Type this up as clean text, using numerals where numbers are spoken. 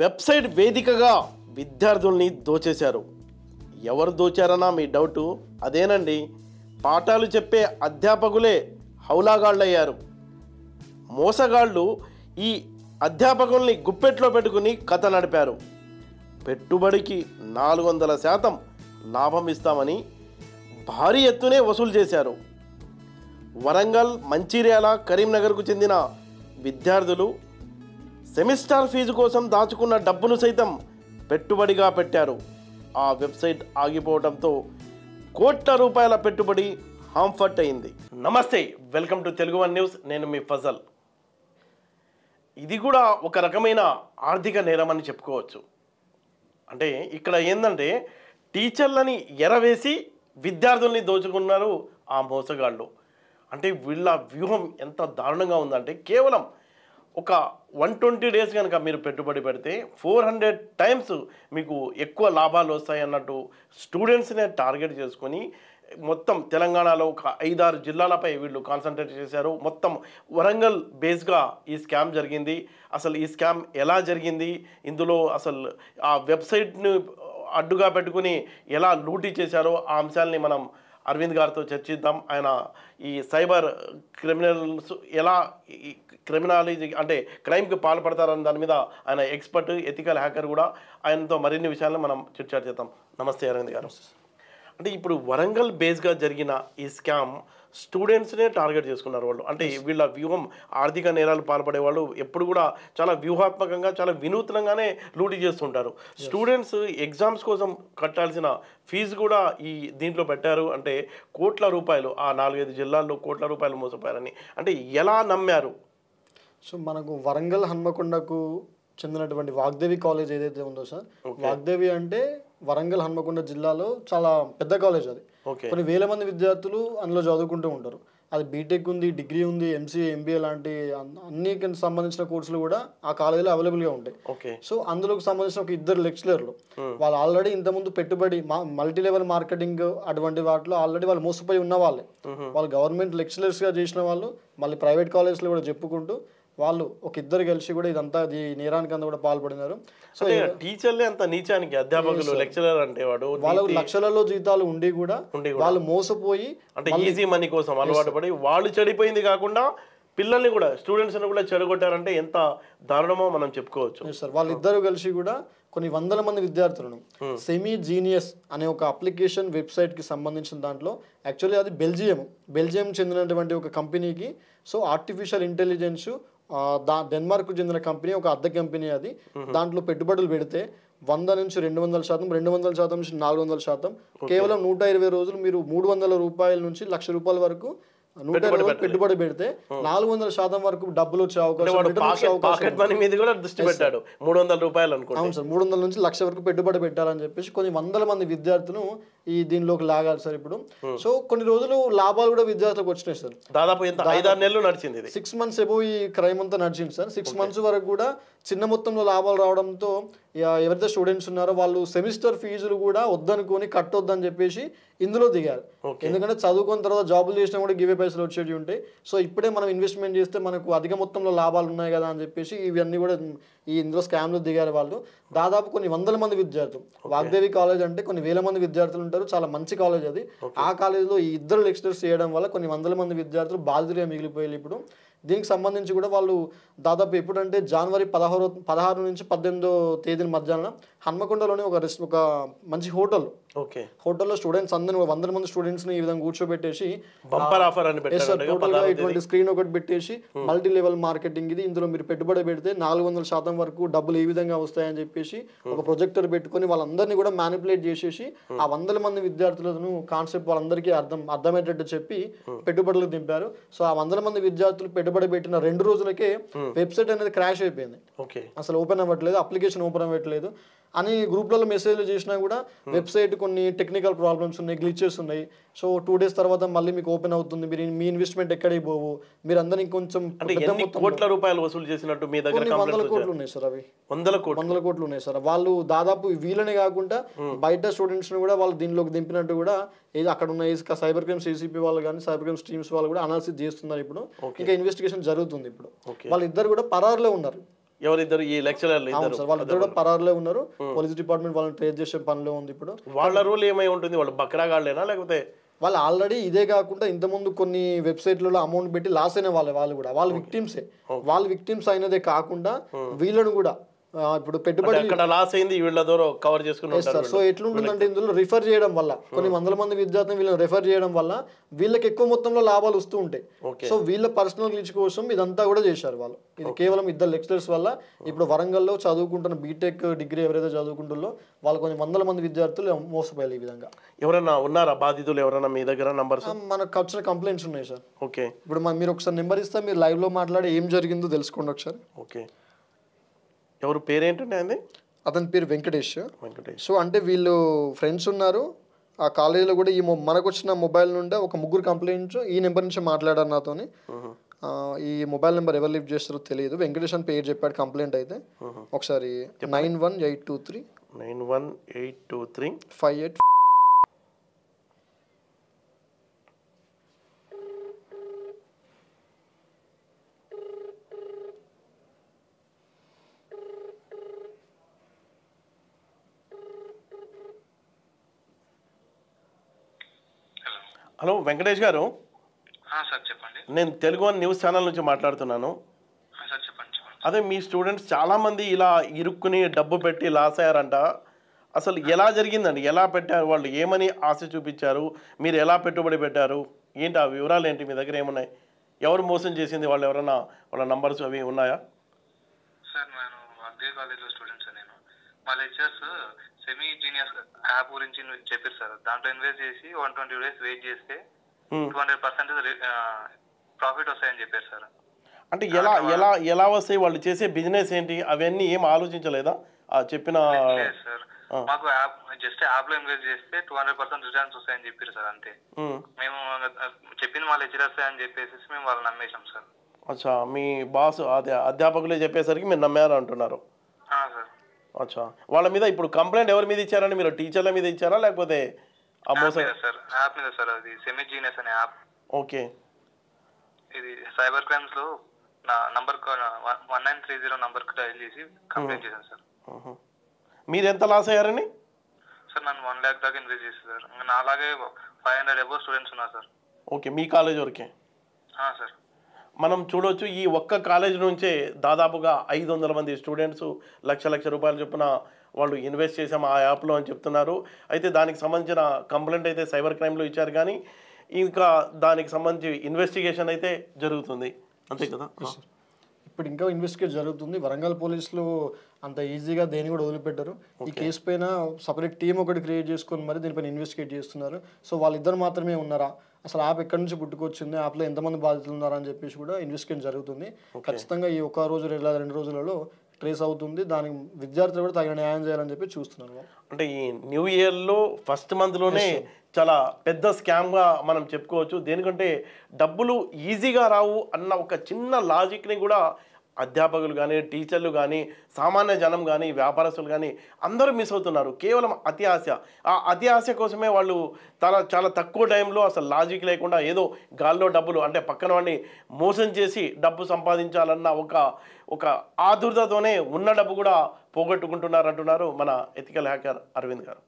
Website వేదికగా విద్యార్థుల్ని దోచేశారు. ఎవరు దోచారన్నా మీ డౌటు? అదేనండి, పాఠాలు చెప్పే అధ్యాపకులే హౌలాగాళ్ళయ్యారు. మోసగాళ్ళు ఈ అధ్యాపకుల్ని గుప్పెట్లో పెట్టుకుని కథ నడిపారు. పెట్టుబడికి 400% లాభం ఇస్తామని భారీ ఎత్తునే వసూలు చేశారు. వరంగల్, మంచిర్యాల, కరీంనగర్కు చెందిన విద్యార్థులు సెమిస్టర్ ఫీజు కోసం దాచుకున్న డబ్బును సైతం పెట్టుబడిగా పెట్టారు. ఆ వెబ్సైట్ ఆగిపోవడంతో కోట్ల రూపాయల పెట్టుబడి హాంఫర్ట్ అయింది. నమస్తే, welcome to Telugu one news. నేను మీ ఫజల్. ఇది కూడా ఒక రకమైన ఆర్థిక నేరం అని చెప్పుకోవచ్చు. అంటే ఇక్కడ ఏంటంటే టీచర్లని ఎరవేసి విద్యార్థుల్ని దోచుకున్నారు ఆ మోసగాళ్ళు. అంటే వీళ్ళ వ్యూహం ఎంత దారుణంగా ఉందంటే కేవలం ఒక 120 days కనుక మీరు పెట్టుబడి పెడితే 400 times మీకు ఎక్కువ లాభాలు వస్తాయి అన్నట్టు స్టూడెంట్స్నే టార్గెట్ చేసుకొని మొత్తం తెలంగాణలో ఒక 5-6 జిల్లాలపై వీళ్ళు కాన్సన్ట్రేట్ చేశారు. మొత్తం వరంగల్ బేస్గా ఈ స్కామ్ జరిగింది. అసలు ఈ స్కామ్ ఎలా జరిగింది, ఇందులో అసలు ఆ వెబ్సైట్ను అడ్డుగా పెట్టుకుని ఎలా లూటీ చేశారో ఆ అంశాలని మనం అరవింద్ గారితో చర్చిద్దాం. ఆయన ఈ సైబర్ క్రిమినల్స్ ఎలా క్రిమినాలజీ అంటే క్రైమ్కి పాల్పడతారని దాని మీద ఆయన ఎక్స్పర్ట్, ఎథికల్ హ్యాకర్ కూడా. ఆయనతో మరిన్ని విషయాలను మనం చర్చ చేద్దాం. నమస్తే అరవింద్ గారు. అంటే ఇప్పుడు వరంగల్ బేస్గా జరిగిన ఈ స్కామ్ స్టూడెంట్స్నే టార్గెట్ చేసుకున్నారు వాళ్ళు. అంటే వీళ్ళ వ్యూహం ఆర్థిక నేరాలు పాల్పడే వాళ్ళు ఎప్పుడు కూడా చాలా వ్యూహాత్మకంగా, చాలా వినూత్నంగానే లూటీ చేస్తుంటారు. స్టూడెంట్స్ ఎగ్జామ్స్ కోసం కట్టాల్సిన ఫీజు కూడా ఈ దీంట్లో పెట్టారు. అంటే కోట్ల రూపాయలు, ఆ 4-5 జిల్లాల్లో కోట్ల రూపాయలు మోసపోయారని. అంటే ఎలా నమ్మారు? సో మనకు వరంగల్ హన్మకొండకు చెందినటువంటి వాగ్దేవి కాలేజ్ ఏదైతే ఉందో సార్, వాగ్దేవి అంటే వరంగల్ హన్మకొండ జిల్లాలో చాలా పెద్ద కాలేజ్. అది కొన్ని వేల మంది విద్యార్థులు అందులో చదువుకుంటూ ఉంటారు. అది బీటెక్ ఉంది, డిగ్రీ ఉంది, ఎంసీఏ, ఎంబీఏ లాంటి అన్ని సంబంధించిన కోర్సులు కూడా ఆ కాలేజీలో అవైలబుల్గా ఉంటాయి. సో అందులోకి సంబంధించిన ఒక 2 లెక్చరర్లు వాళ్ళు ఆల్రెడీ ఇంతకుముందు పెట్టుబడి మల్టీ లెవెల్ మార్కెటింగ్ అటువంటి వాటిలో ఆల్రెడీ వాళ్ళు మోసపోయి ఉన్న వాళ్ళే. వాళ్ళు గవర్నమెంట్ లెక్చరర్స్గా చేసిన వాళ్ళు మళ్ళీ ప్రైవేట్ కాలేజ్లో కూడా చెప్పుకుంటూ వాళ్ళు ఒక 2 కలిసి కూడా ఇదంతా ఈ నేరానికి అంతా కూడా పాల్పడినారు. సో టీచర్లే అంత నీచానికి, అధ్యాపకులు, లెక్చరర్ అంటే వాళ్ళకు లక్షలలో జీతాలు ఉండి కూడా వాళ్ళు మోసపోయి అంటే ఈజీ మనీ కోసం అలవాటు పడి వాళ్ళు చెడిపోయింది కాకుండా పిల్లల్ని కూడా, స్టూడెంట్స్ని కూడా చెడగొట్టారంటే ఎంత దారుణమో మనం చెప్పుకోవచ్చు. సార్ వాళ్ళిద్దరూ కలిసి కూడా కొన్ని వందల మంది విద్యార్థులను సెమీ జీనియస్ అనే ఒక అప్లికేషన్ వెబ్సైట్కి సంబంధించిన దాంట్లో, యాక్చువల్లీ అది బెల్జియం చెందినటువంటి ఒక కంపెనీకి, సో ఆర్టిఫిషియల్ ఇంటెలిజెన్స్ డెన్మార్క్ చెందిన కంపెనీ, ఒక అద్దె కంపెనీ. అది దాంట్లో పెట్టుబడులు పెడితే 100 నుంచి 200%, 200% నుంచి 400%, కేవలం 120 రోజులు మీరు 300 రూపాయల నుంచి ₹1,00,000 వరకు 120 పెట్టుబడి పెడితే 400% వరకు డబ్బులు వచ్చే అవకాశం. దృష్టి పెట్టాడు. 300 రూపాయలు అనుకుంటా. అవును సార్, 300 నుంచి 1,00,000 వరకు పెట్టుబడి పెట్టాలని చెప్పేసి కొన్ని వందల మంది విద్యార్థులు ఈ దీనిలోకి లాగాలి సార్ ఇప్పుడు. సో కొన్ని రోజులు లాభాలు కూడా విద్యార్థులకు వచ్చినాయి సార్. దాదాపు 5-6 నెలలు నడిచింది. 6 months ఎబో ఈ క్రైమ్ అంతా నడిచింది సార్. 6 months వరకు కూడా చిన్న మొత్తంలో లాభాలు రావడంతో ఎవరైతే స్టూడెంట్స్ ఉన్నారో వాళ్ళు సెమిస్టర్ ఫీజులు కూడా వద్దనుకొని కట్టొద్దని చెప్పేసి ఇందులో దిగారు. ఎందుకంటే చదువుకున్న తర్వాత జాబులు చేసినా కూడా గివే పైసలు వచ్చేవి ఉంటాయి. సో ఇప్పుడే మనం ఇన్వెస్ట్మెంట్ చేస్తే మనకు అధిక మొత్తంలో లాభాలు ఉన్నాయి కదా అని చెప్పేసి ఇవన్నీ కూడా ఇందులో స్కామ్లో దిగారు వాళ్ళు. దాదాపు కొన్ని వందల మంది విద్యార్థులు, వాగ్దేవి కాలేజ్ అంటే కొన్ని వేల మంది విద్యార్థులు ఉంటారు, చాలా మంచి కాలేజ్ అది. ఆ కాలేజ్లో ఈ 2 లెక్చరర్స్ చేయడం వల్ల కొన్ని వందల మంది విద్యార్థులు బాధితులుగా మిగిలిపోయారు. ఇప్పుడు దీనికి సంబంధించి కూడా వాళ్ళు దాదాపు ఎప్పుడంటే జనవరి 16 నుంచి 18వ తేదీన మధ్యాహ్నం హన్మకొండలోని ఒక మంచి హోటల్లో స్టూడెంట్స్ అందరూ 100 మంది స్టూడెంట్స్ని ఈ విధంగా కూర్చోబెట్టేసి టోటల్గా ఇటువంటి స్క్రీన్ ఒకటి పెట్టేసి మల్టీ లెవెల్ మార్కెటింగ్ ఇది, ఇందులో మీరు పెట్టుబడి పెడితే 400% వరకు డబ్బులు ఈ విధంగా వస్తాయని చెప్పేసి ఒక ప్రొజెక్టర్ పెట్టుకొని వాళ్ళందరినీ కూడా మ్యానిపులేట్ చేసేసి ఆ 100 మంది విద్యార్థులను కాన్సెప్ట్ వాళ్ళందరికీ అర్థమయ్యేటట్టు చెప్పి పెట్టుబడులకు దింపారు. సో ఆ 100 మంది విద్యార్థులు పెట్టుబడి పెట్టిన 2 రోజులకే వెబ్సైట్ అనేది క్రాష్ అయిపోయింది. అసలు ఓపెన్ అవ్వట్లేదు, అప్లికేషన్ ఓపెన్ అవ్వట్లేదు అని గ్రూప్లలో మెసేజ్లు చేసినా కూడా వెబ్సైట్ కొన్ని టెక్నికల్ ప్రాబ్లమ్స్ ఉన్నాయి, గ్లిచెస్ ఉన్నాయి. సో 2 days తర్వాత మళ్ళీ మీకు ఓపెన్ అవుతుంది, మీరు మీ ఇన్వెస్ట్మెంట్ ఎక్కడికి పోవు, మీరు అందరు ఇంకొంచెం కోట్ల రూపాయలు వసూలు చేసినట్టు మీ దగ్గర 100 కోట్లు ఉన్నాయి సార్. అవి 100 కోట్లు ఉన్నాయి సార్. వాళ్ళు దాదాపు వీళ్ళనే కాకుండా బయట స్టూడెంట్స్ ని కూడా వాళ్ళు దీనిలోకి దింపినట్టు కూడా ఏది అక్కడ ఉన్న సైబర్ క్రైమ్ సిసిపి వాళ్ళు కానీ సైబర్ క్రైమ్ టీమ్స్ వాళ్ళు కూడా అనాలిసిస్ చేస్తున్నారు. ఇప్పుడు ఇంకా ఇన్వెస్టిగేషన్ జరుగుతుంది. ఇప్పుడు వాళ్ళిద్దరు కూడా పరారులో ఉన్నారు. ఎవరిద్దరు ఈ లెక్చరర్లు అవును ఇద్దరు సార్, వాళ్ళిద్దరు కూడా పరారులో ఉన్నారు. పోలీస్ డిపార్ట్మెంట్ వాళ్ళని ట్రేస్ చేసే పనిలో ఉంది ఇప్పుడు. వాళ్ళ రూల్ ఏమై ఉంటుంది? వాళ్ళు బక్రాగాళ్ళేనా లేకపోతే వాళ్ళు ఆల్రెడీ ఇదే కాకుండా ఇంతకుముందు కొన్ని వెబ్సైట్లలో అమౌంట్ పెట్టి లాస్ అయిన వాళ్ళు కూడా వాళ్ళు విక్టిమ్సే. వాళ్ళు విక్టిమ్స్ అయినదే కాకుండా వీళ్ళను కూడా ఇప్పుడు పెట్టుబడి అక్కడ లాస్ అయింది వీళ్ళ ద్వారా కవర్ చేసుకుని ఉంటారు. సో ఎట్లుంటుందంటే ఇందులో రిఫర్ చేయడం వల్ల కొన్ని వందల మంది విద్యార్థులు వీళ్ళని రిఫర్ చేయడం వల్ల వీళ్ళకి ఎక్కువ మొత్తంలో లాభాలు వస్తూ ఉంటాయి. సో వీళ్ళ పర్సనల్ రీచ్ కోసం ఇదంతా కూడా చేశారు వాళ్ళు. ఇది కేవలం ఇద్దరు లెక్చరర్స్ వల్ల ఇప్పుడు వరంగల్లో చదువుకుంటున్న బీటెక్ డిగ్రీ ఎవరైతే చదువుకుంటున్నారో వాళ్ళు కొన్ని వందల మంది విద్యార్థులు మోసపోయారు ఈ విధంగా. ఎవరైనా ఉన్నారా బాధితులు? ఎవరైనా మీ దగ్గర నంబర్స్? మనకు వచ్చిన కంప్లైంట్స్ ఉన్నాయి సార్. ఓకే, ఇప్పుడు మీరు ఒకసారి నెంబర్ ఇస్తే మీరు లైవ్ లో మాట్లాడి ఏం జరిగిందో తెలుసుకోండి ఒకసారి. ఓకే, ఎవరు పేరేంటండి? అండి అతని పేరు వెంకటేష్. వెంకటేష్. సో అంటే వీళ్ళు ఫ్రెండ్స్ ఉన్నారు ఆ కాలేజీలో కూడా. ఈ మనకు వచ్చిన మొబైల్ నుండి ఒక ముగ్గురు కంప్లైంట్స్ ఈ నెంబర్ నుంచి మాట్లాడారు నాతోని. ఈ మొబైల్ నెంబర్ ఎవరు లిఫ్ట్ చేస్తారో తెలియదు. వెంకటేష్ అని పేరు చెప్పాడు కంప్లైంట్ అయితే. ఒకసారి 91823 58. హలో వెంకటేష్ గారు. సార్ చెప్పండి. నేను తెలుగు వన్ న్యూస్ ఛానల్ నుంచి మాట్లాడుతున్నాను. సార్ చెప్పండి. అదే మీ స్టూడెంట్స్ చాలామంది ఇలా ఇరుక్కుని డబ్బు పెట్టి లాస్ అయ్యారంట. అసలు ఎలా జరిగిందండి? ఎలా పెట్టారు? వాళ్ళు ఏమని ఆశ చూపించారు? మీరు ఎలా పెట్టుబడి పెట్టారు? ఏంటి ఆ వివరాలు ఏంటి? మీ దగ్గర ఏమున్నాయి? ఎవరు మోసం చేసింది? వాళ్ళు ఎవరైనా వాళ్ళ నంబర్స్ అవి ఉన్నాయా? సార్ నేను అగ్రి కాలేజ్లో స్టూడెంట్స్. నేను మా లెక్చర్స్ సెమీ జీనియస్ యాప్ గురించి చెప్పారు సార్. దాంట్లో ఇన్వెస్ట్ చేసి 120 days వెయిట్ చేస్తే 200% ప్రాఫిట్ వస్తాయని చెప్పారు సార్. అంటే ఎలా ఎలా ఎలా వస్తాయి? వాళ్ళు చేసే బిజినెస్ ఏంటి? అవన్నీ ఏం ఆలోచించలేదా? చెప్పిన సార్ మాకు జస్ట్ యాప్ లో ఇన్వెస్ట్ చేస్తే 200% రిటర్న్స్ వస్తాయని చెప్పారు సార్. అంతే. మేము చెప్పిన మా లెక్చరర్స్ అని చెప్పేసి మేము వాళ్ళు నమ్మేశాం సార్. అచ్చా, మీ బాస్ అదే అధ్యాపకులే చెప్పేసరికి మీరు నమ్మారు అంటున్నారు. సార్. అచ్చా, వాళ్ళ మీద ఇప్పుడు కంప్లైంట్ ఎవరి మీద ఇచ్చారండి? మీరు టీచర్ల మీద ఇచ్చారా లేకపోతే సార్ యాప్ మీద సార్? అది సెమీ జీనియస్ అనే యాప్. ఓకే. ఇది సైబర్ క్రైమ్స్ లో నా నంబర్ 1930 నంబర్ కి డయల్ చేసి కంప్లైంట్ చేశాను సార్. మీరు ఎంత లాస్ అయ్యారని? సార్ నన్ను 1 lakh దాకా ఇన్వెస్ట్ చేశారు సార్. నా అలాగే 500 above స్టూడెంట్స్ ఉన్నారు సార్. ఓకే, మీ కాలేజ్ వరకే? సార్. మనం చూడవచ్చు ఈ ఒక్క కాలేజ్ నుంచే దాదాపుగా 500 మంది స్టూడెంట్స్ లక్ష రూపాయలు చొప్పున వాళ్ళు ఇన్వెస్ట్ చేసాం ఆ యాప్లో అని చెప్తున్నారు. అయితే దానికి సంబంధించిన కంప్లైంట్ అయితే సైబర్ క్రైమ్లో ఇచ్చారు, కానీ ఇంకా దానికి సంబంధించి ఇన్వెస్టిగేషన్ అయితే జరుగుతుంది, అంతే కదా? ఇప్పుడు ఇంకా ఇన్వెస్టిగేట్ జరుగుతుంది. వరంగల్ పోలీసులు అంత ఈజీగా దేని కూడా వదిలిపెట్టారు. ఈ కేసు పైన సపరేట్ టీం ఒకటి క్రియేట్ చేసుకొని మరి దీనిపైన ఇన్వెస్టిగేట్ చేస్తున్నారు. సో వాళ్ళిద్దరు మాత్రమే ఉన్నారా, అసలు యాప్ ఎక్కడి నుంచి పుట్టుకొచ్చింది, యాప్లో ఎంతమంది బాధితులు ఉన్నారా అని చెప్పేసి కూడా ఇన్వెస్టిగేట్ జరుగుతుంది. ఖచ్చితంగా ఈ ఒక రోజు లేదా 2 రోజులలో ట్రేస్ అవుతుంది. దానికి విద్యార్థులు కూడా తగిన న్యాయం చేయాలని చెప్పి చూస్తున్నాను. అంటే ఈ న్యూ ఇయర్లో ఫస్ట్ మంత్లోనే చాలా పెద్ద స్కామ్గా మనం చెప్పుకోవచ్చు. దేనికంటే డబ్బులు ఈజీగా రావు అన్న ఒక చిన్న లాజిక్ని కూడా అధ్యాపకులు కానీ, టీచర్లు కానీ, సామాన్య జనం కానీ, వ్యాపారస్తులు కానీ అందరూ మిస్ అవుతున్నారు. కేవలం అతి ఆశ. ఆ అతి ఆశ కోసమే వాళ్ళు చాలా తక్కువ టైంలో అసలు లాజిక్ లేకుండా ఏదో గాల్లో డబ్బులు, అంటే పక్కన వాడిని మోసం చేసి డబ్బు సంపాదించాలన్న ఒక ఆదుర్దతోనే ఉన్న డబ్బు కూడా పోగొట్టుకుంటున్నారు అంటున్నారు మన ఎథికల్ హ్యాకర్ అరవింద్ గారు.